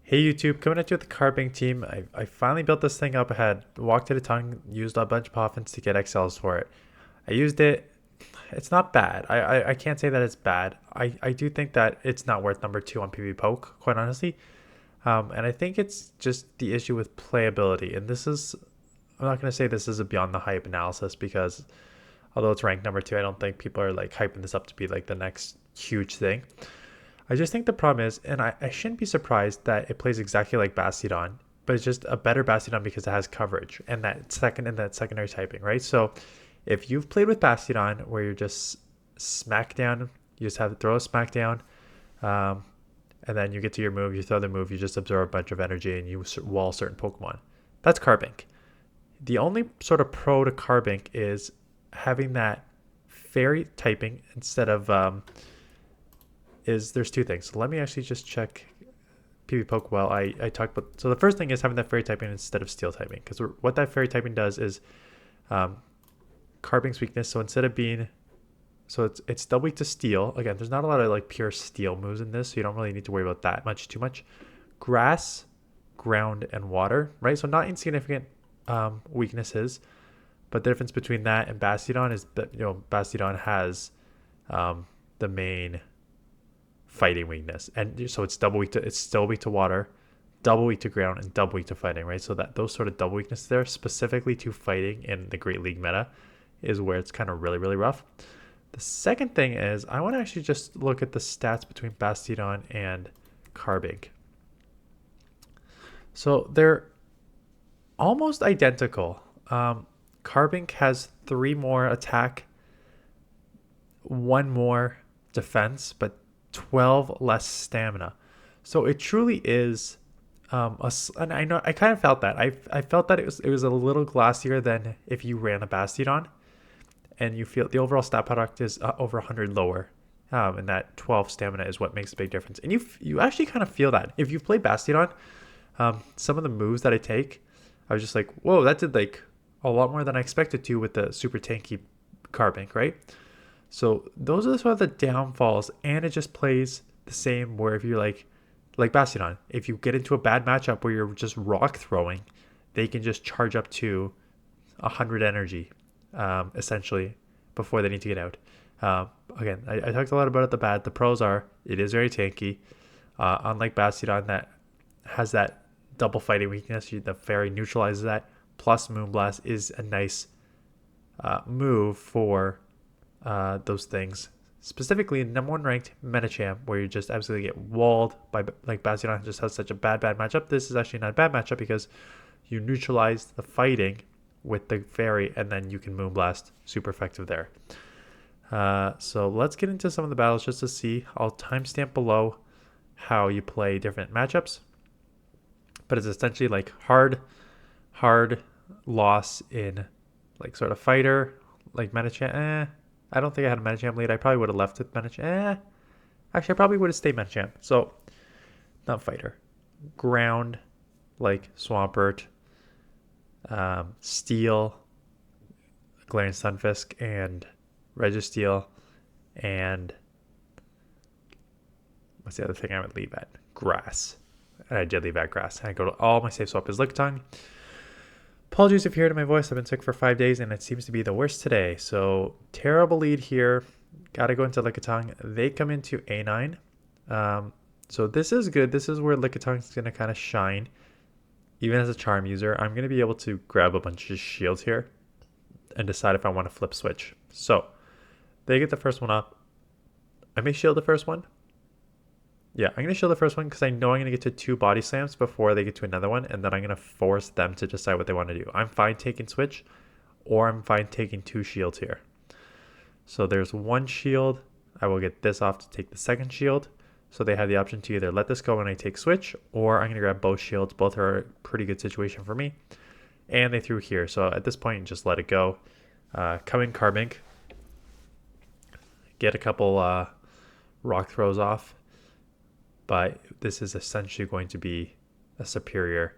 Hey YouTube, coming at you with the Carbink team. I finally built this thing up. I had walked to the tongue, used a bunch of poffins to get XLs for it. I used it. It's not bad. I can't say that it's bad. I do think that it's not worth number 2 on PvP Poke, quite honestly. And I think it's just the issue with playability. And this is, I'm not going to say this is a beyond the hype analysis because although it's ranked number 2, I don't think people are like hyping this up to be like the next huge thing. I just think the problem is, and I shouldn't be surprised that it plays exactly like Bastiodon, but it's just a better Bastiodon because it has coverage and that secondary typing, right? So if you've played with Bastiodon where you're just smack down, you just have to throw a smack down, um, and then you get to your move, you throw the move, you just absorb a bunch of energy and you wall certain Pokemon. That's Carbink. The only sort of pro to Carbink is having that fairy typing instead of there's two things. So let me actually just check PvP Poke while I talk about. So the first thing is having that fairy typing instead of steel typing, because what that fairy typing does is Carbink's weakness. So instead of being, so it's still weak to steel. Again, there's not a lot of like pure steel moves in this, so you don't really need to worry about that too much. Grass, ground, and water, right? So not insignificant weaknesses, but the difference between that and Bastiodon is that Bastiodon has the main fighting weakness, and so it's still weak to water, double weak to ground, and double weak to fighting, right? So that those sort of double weaknesses there specifically to fighting in the Great League meta is where it's kind of really rough. The second thing is I want to actually just look at the stats between Bastiodon and Carbink. So they're almost identical. Carbink has 3 more attack, 1 more defense, but 12 less stamina. So it truly is and I know I kind of felt that. I felt that it was a little glassier than if you ran a Bastiodon, and you feel the overall stat product is over 100 lower. And that 12 stamina is what makes a big difference. And you actually kind of feel that. If you've played Bastiodon, some of the moves that I take, I was just like, whoa, that did like a lot more than I expected to with the super tanky Carbink, right? So those are sort of the downfalls, and it just plays the same where if you're like Bastiodon, if you get into a bad matchup where you're just rock throwing, they can just charge up to 100 energy, essentially, before they need to get out. Again, I talked a lot about it, the bad. The pros are it is very tanky. Unlike Bastiodon that has that double fighting weakness, the fairy neutralizes that. Plus Moonblast is a nice move for those things, specifically number 1 ranked Metacham, where you just absolutely get walled by, like Bastiodon just has such a bad matchup. This is actually not a bad matchup because you neutralize the fighting with the fairy, and then you can Moonblast, super effective there. So let's get into some of the battles just to see. I'll timestamp below how you play different matchups, but it's essentially like hard loss in like sort of fighter, like Metacham. I don't think I had a Metacham lead. I probably would have left it Metacham. Actually, I probably would have stayed Metacham. So, not fighter. Ground, like Swampert, Steel, Glaring Sunfisk, and Registeel, and what's the other thing I would leave at? Grass. And I did leave at Grass. And I go to all my safe swap is Lickitung. Apologies if you heard my voice. I've been sick for 5 days and it seems to be the worst today. So terrible lead here. Got to go into Lickitung. They come into A9. So this is good. This is where Lickitung is going to kind of shine. Even as a charm user, I'm going to be able to grab a bunch of shields here and decide if I want to flip switch. So they get the first one up. I may shield the first one. Yeah, I'm going to shield the first one because I know I'm going to get to 2 body slams before they get to another one, and then I'm going to force them to decide what they want to do. I'm fine taking switch, or I'm fine taking 2 shields here. So there's 1 shield. I will get this off to take the second shield. So they have the option to either let this go when I take switch, or I'm going to grab both shields. Both are a pretty good situation for me. And they threw here. So at this point, just let it go. Come in Carbink. Get a couple rock throws off. But this is essentially going to be a Serperior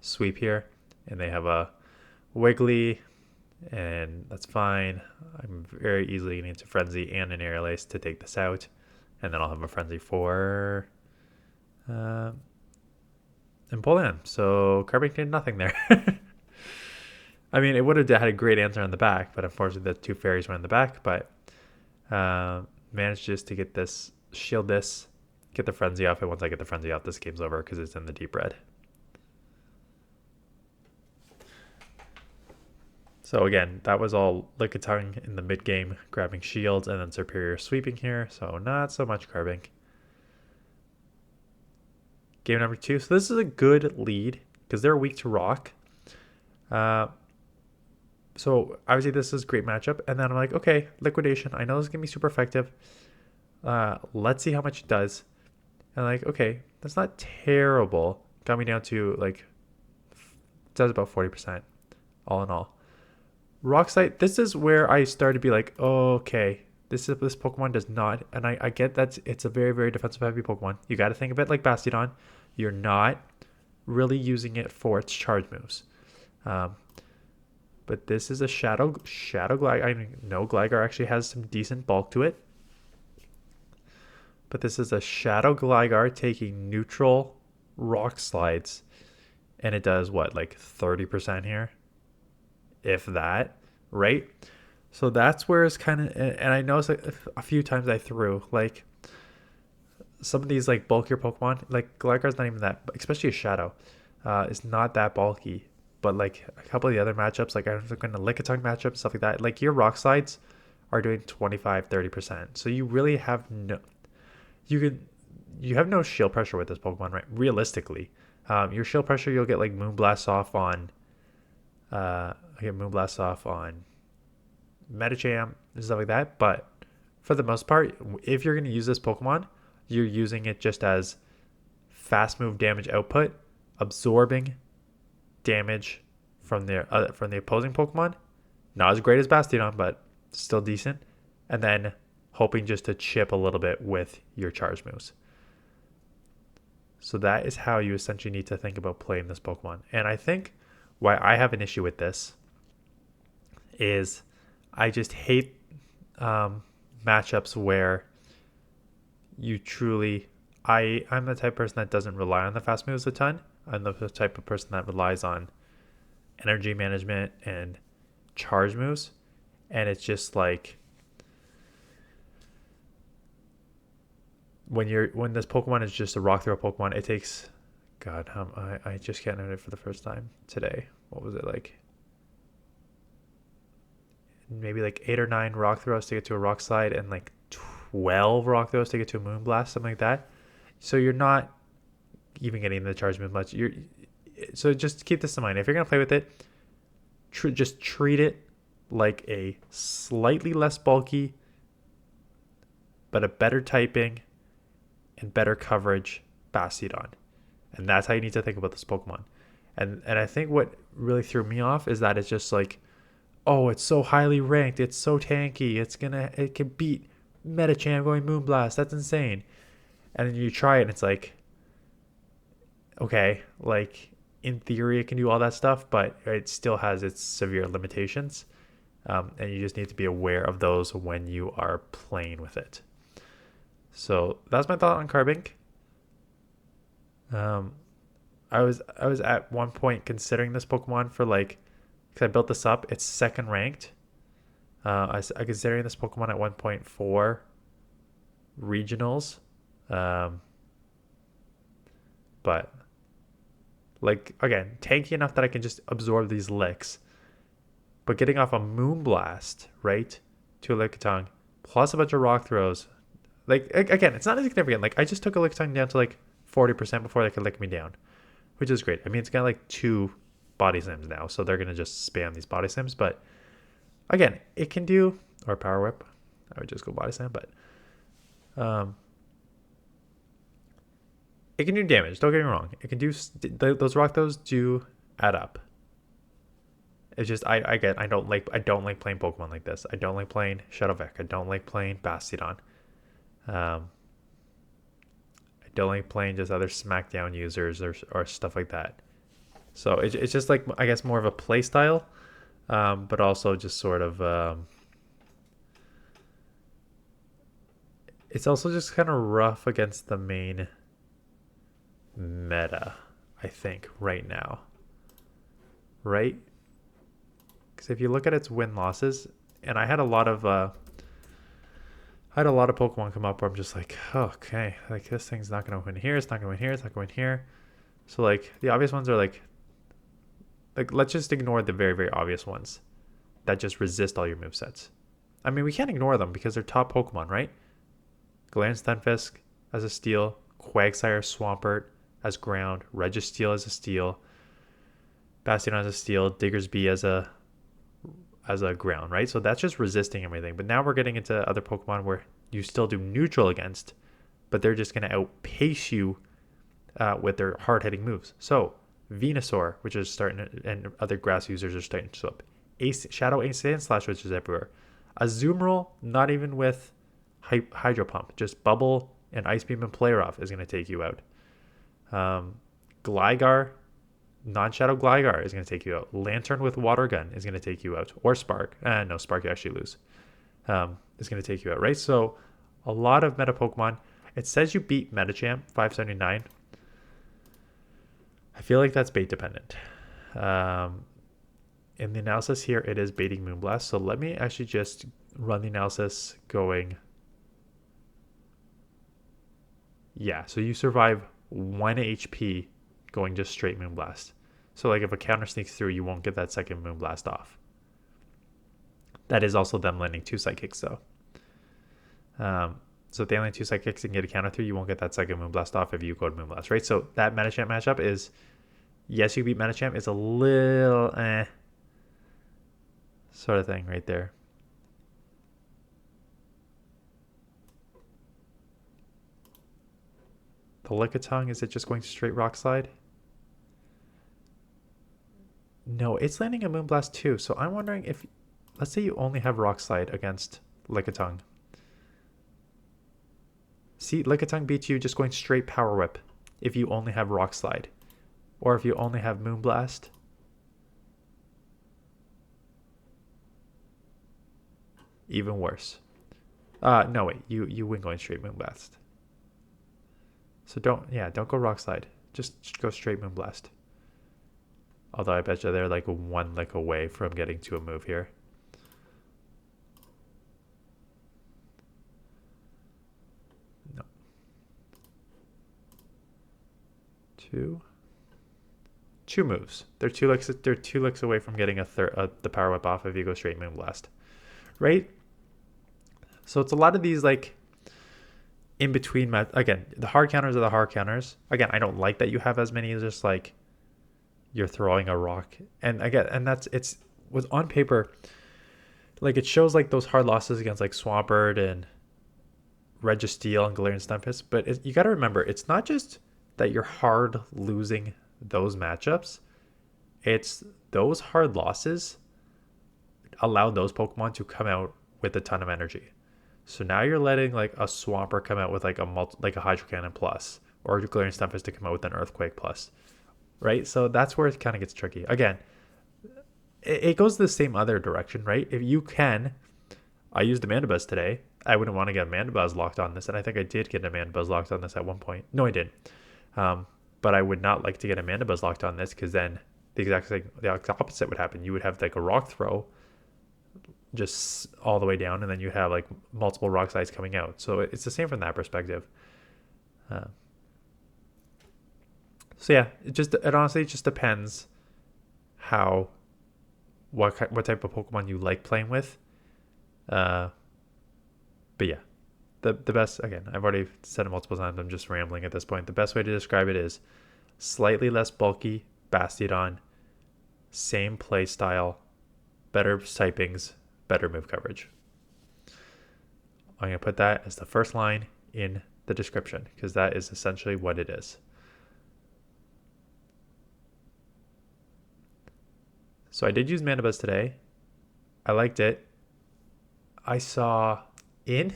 sweep here. And they have a Wiggly, and that's fine. I'm very easily getting into Frenzy and an Aerial Ace to take this out. And then I'll have a Frenzy for Empoleon. So Carbink did nothing there. I mean, it would have had a great answer on the back, but unfortunately the two fairies were in the back. But managed just to get this, shield this, get the frenzy off. And once I get the frenzy off, this game's over because it's in the deep red. So again, that was all Lickitung in the mid game, grabbing shields, and then Serperior sweeping here. So not so much Carbink. Game number 2. So this is a good lead because they're weak to rock. So obviously this is a great matchup. And then I'm like, okay, liquidation. I know this is going to be super effective. Let's see how much it does. And like, okay, that's not terrible. Got me down to like, it does about 40% all in all. Rock Slide, this is where I started to be like, oh, okay, this Pokemon does not, and I get that it's a very, very defensive heavy Pokemon. You got to think of it like Bastiodon. You're not really using it for its charge moves. But this is a Shadow Gligar. I know Gligar actually has some decent bulk to it. But this is a Shadow Gligar taking neutral Rock Slides. And it does what, like 30% here? If that, right? So that's where it's kind of, and I noticed like a few times I threw like some of these like bulkier Pokemon, like Gligar's not even that, especially a Shadow, is not that bulky. But like a couple of the other matchups, like I'm looking at Lickitung matchups, stuff like that, like your Rock Slides are doing 25-30%. So you really have no, you have no shield pressure with this Pokemon, right? Realistically, your shield pressure, you'll get like Moonblast off on I get Moonblast off on Medicham and stuff like that. But for the most part, if you're going to use this Pokemon, you're using it just as fast move damage output, absorbing damage from the opposing Pokemon. Not as great as Bastiodon, but still decent. And then hoping just to chip a little bit with your charge moves. So that is how you essentially need to think about playing this Pokemon. And I think why I have an issue with this is I just hate matchups where you truly, I'm the type of person that doesn't rely on the fast moves a ton. I'm the type of person that relies on energy management and charge moves. And it's just like when this Pokemon is just a rock throw Pokemon, it takes, God, I just can't remember it for the first time today. What was it like? Maybe like 8 or 9 rock throws to get to a rock slide, and like 12 rock throws to get to a moonblast, something like that. So you're not even getting the charge move much. So just keep this in mind. If you're gonna play with it, just treat it like a slightly less bulky, but a better typing and better coverage Bastiodon. And that's how you need to think about this Pokemon. And I think what really threw me off is that it's just like, oh, it's so highly ranked, it's so tanky, it can beat Medicham going Moonblast. That's insane. And then you try it and it's like, okay, like in theory it can do all that stuff, but it still has its severe limitations. And you just need to be aware of those when you are playing with it. So that's my thought on Carbink. I was at one point considering this Pokemon for like, because I built this up. It's second ranked. I considering this Pokemon at 1.4 regionals, but like again, tanky enough that I can just absorb these licks. But getting off a Moonblast, right, to a Lickitung, plus a bunch of rock throws, like again, it's not insignificant. Like I just took a Lickitung down to like 40% before they could lick me down, which is great. I mean, it's got like 2 body slams now, so they're gonna just spam these body slams. But again, it can do, or power whip. I would just go body slam, but it can do damage. Don't get me wrong. It can do those rock throws do add up. It's just I don't like playing Pokemon like this. I don't like playing Shadowvec. I don't like playing Bastiodon. I don't like playing just other Smackdown users or stuff like that. So it's just like, I guess, more of a play style, but also just sort of it's also just kind of rough against the main meta, I think, right now. Right? Because if you look at its win-losses, and I had a lot of Pokemon come up where I'm just like, oh, okay, like this thing's not gonna win here, it's not gonna win here, it's not gonna win here. So like the obvious ones are like let's just ignore the very, very obvious ones that just resist all your movesets. I mean, we can't ignore them because they're top Pokemon, right? Galarian Stunfisk as a steel, Quagsire Swampert as ground, Registeel as a steel, Bastiodon as a steel, Diggersby as a ground, right? So that's just resisting everything. But now we're getting into other Pokemon where you still do neutral against, but they're just going to outpace you with their hard-hitting moves. So Venusaur, which is starting to, and other grass users are starting to slip. Shadow Ace and Slash, which is everywhere. Azumarill, not even with Hydro Pump, just Bubble and Ice Beam and Play Rough is going to take you out. Gligar, non-Shadow Gligar is going to take you out. Lantern with Water Gun is going to take you out. Or Spark. No, Spark you actually lose. Is going to take you out, right? So a lot of meta Pokemon. It says you beat Metachamp 579. I feel like that's bait dependent. In the analysis here, it is baiting Moonblast. So let me actually just run the analysis going. Yeah, so you survive 1 HP going just straight Moonblast. So like if a counter sneaks through, you won't get that second Moonblast off. That is also them landing 2 Psychics though. So if they land 2 Psychics and get a counter through, you won't get that second Moonblast off if you go to Moonblast, right? So that Metachamp matchup is, yes, you beat Metachamp. It's a little sort of thing right there. The Lickitung, is it just going straight Rock Slide? No, it's landing a Moonblast too. So I'm wondering if, let's say you only have Rock Slide against Lickitung. See, Lickitung beats you just going straight Power Whip if you only have Rock Slide. Or if you only have Moonblast. Even worse. No, wait, you win going straight Moonblast. So don't go Rock Slide. Just go straight Moonblast. Although I bet you they're like 1 lick away from getting to a move here. No. 2 moves. They're 2 licks. They're 2 licks away from getting the Power Whip off if you go straight Moonblast, right? So it's a lot of these like in between. Again, the hard counters are the hard counters. Again, I don't like that you have as many as just like you're throwing a rock, and again, and it's was on paper. Like it shows like those hard losses against like Swampert and Registeel and Galarian Stunfisk, but you got to remember, it's not just that you're hard losing those matchups. It's those hard losses allow those Pokemon to come out with a ton of energy. So now you're letting like a Swampert come out with like a Hydro Cannon plus, or Galarian Stunfisk to come out with an Earthquake plus, right? So that's where it kind of gets tricky. Again, it goes the same other direction, right? If you can, I used a Mandibuzz today. I wouldn't want to get a Mandibuzz locked on this, and I think I did get a Mandibuzz locked on this at one point. No, I didn't. But I would not like to get a Mandibuzz locked on this, because then the opposite would happen. You would have like a Rock Throw just all the way down, and then you have like multiple Rock Slides coming out. So it's the same from that perspective. So yeah, it honestly just depends what type of Pokemon you like playing with. But yeah, the best, again, I've already said it multiple times, I'm just rambling at this point. The best way to describe it is slightly less bulky Bastiodon, same play style, better typings, better move coverage. I'm going to put that as the first line in the description, because that is essentially what it is. So I did use Mandibuzz today. I liked it. I saw in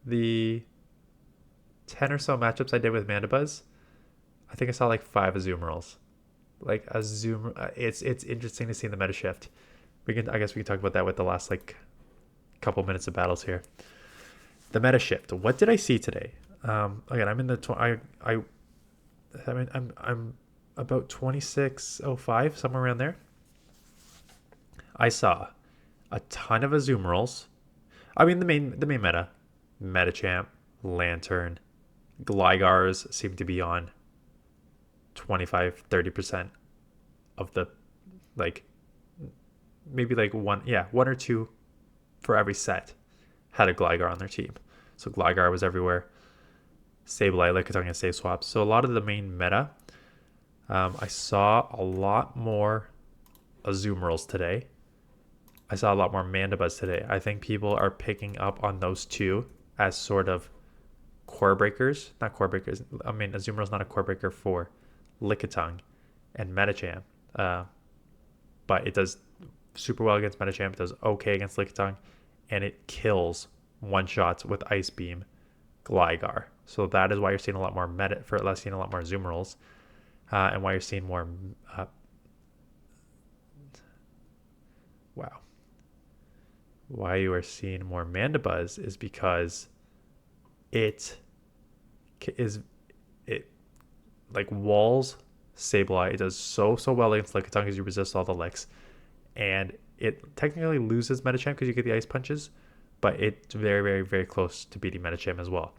the 10 or so matchups I did with Mandibuzz, I think I saw like 5 Azumarills. Like it's interesting to see the meta shift. I guess we can talk about that with the last like couple minutes of battles here. The meta shift. What did I see today? Again, I'm in the I mean, I'm about 2605, somewhere around there. I saw a ton of Azumarils. I mean, the main Metachamp, Lantern, Gligars seem to be on 25-30% of the, like, maybe like one or two for every set had a Gligar on their team. So Gligar was everywhere. Sableye, Lickitung, and Save Swaps. So a lot of the main meta. I saw a lot more Azumarils today. I saw a lot more Mandibuzz today. I think people are picking up on those two as sort of core breakers. Not core breakers. I mean, Azumaril's not a core breaker for Lickitung and Metachamp. But it does super well against Metachamp. It does okay against Lickitung. And it kills one-shots with Ice Beam Gligar. So that is why you're seeing a lot more seeing a lot more Azumarils. And why you're seeing more... wow. Why you are seeing more Mandibuzz is because it like walls Sableye. It does so well against Lickitung because you resist all the licks, and it technically loses Metachamp because you get the ice punches, but it's very close to beating Metachamp as well.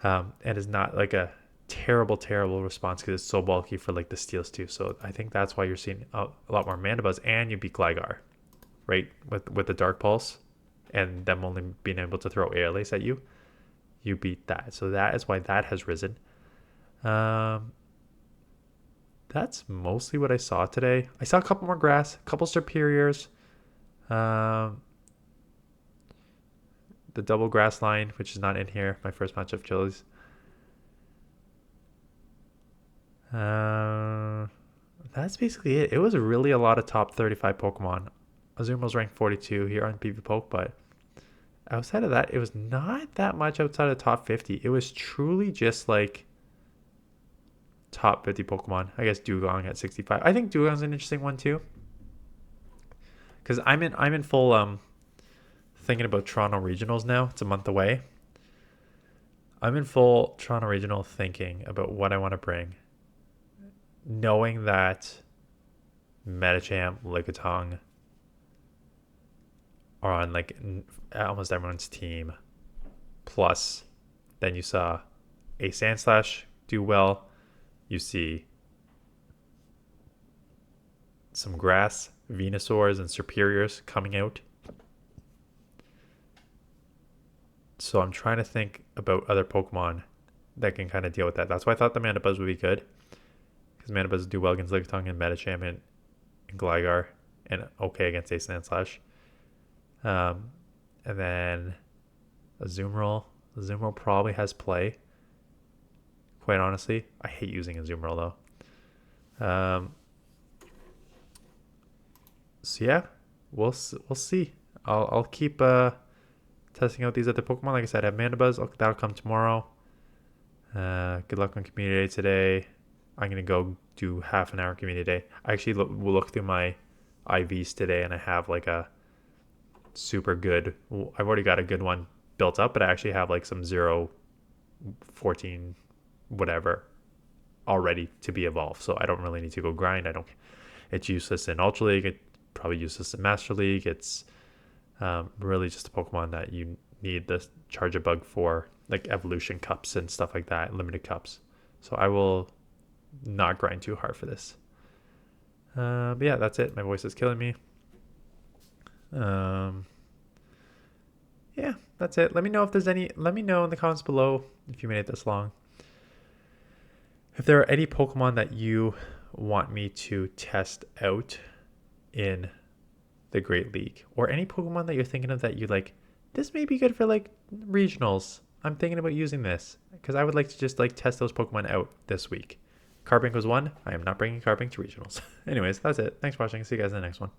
And is not like a terrible response because it's so bulky for like the steals too. So I think that's why you're seeing a lot more Mandibuzz, and you beat Gligar, right? With the Dark Pulse and them only being able to throw Air Lace at you, you beat that. So that is why that has risen. That's mostly what I saw today. I saw a couple more grass, a couple Serperiors, the double grass line, which is not in here. My first match of Chili's. That's basically it. It was really a lot of top 35 Pokemon. Azumarill's ranked 42 here on PV Poke, but outside of that, it was not that much outside of top 50. It was truly just like top 50 Pokemon. I guess Dugong at 65. I think Dugong's an interesting one too, because I'm in full thinking about Toronto Regionals now. It's a month away. I'm in full Toronto Regional thinking about what I want to bring, knowing that Metachamp, Lickitung are on like almost everyone's team. Plus, then you saw a Sandslash do well. You see some grass, Venusaurs, and Serperiors coming out. So I'm trying to think about other Pokemon that can kind of deal with that. That's why I thought the Mandibuzz would be good, because Mandibuzz do well against Lickitung and Metachamp and Gligar, and okay against a Sandslash. And then Azumarill. Azumarill probably has play. Quite honestly, I hate using Azumarill though. So yeah, we'll see. I'll keep testing out these other Pokemon. Like I said, I have Mandibuzz. That'll come tomorrow. Good luck on Community Day today. I'm gonna go do half an hour Community Day. I actually will look through my IVs today, and I have like a super good. I've already got a good one built up, but I actually have like some 0, 14, whatever already to be evolved. So I don't really need to go grind. It's useless in Ultra League. It's probably useless in Master League. It's really just a Pokemon that you need the Charger Bug for, like evolution cups and stuff like that, limited cups. So I will not grind too hard for this. But yeah, that's it. My voice is killing me. Yeah, that's it. Let me know if there's any. Let me know in the comments below if you made it this long. If there are any Pokemon that you want me to test out in the Great League, or any Pokemon that you're thinking of that you like, this may be good for like regionals. I'm thinking about using this because I would like to just like test those Pokemon out this week. Carbink was one. I am not bringing Carbink to regionals. Anyways, that's it. Thanks for watching. See you guys in the next one.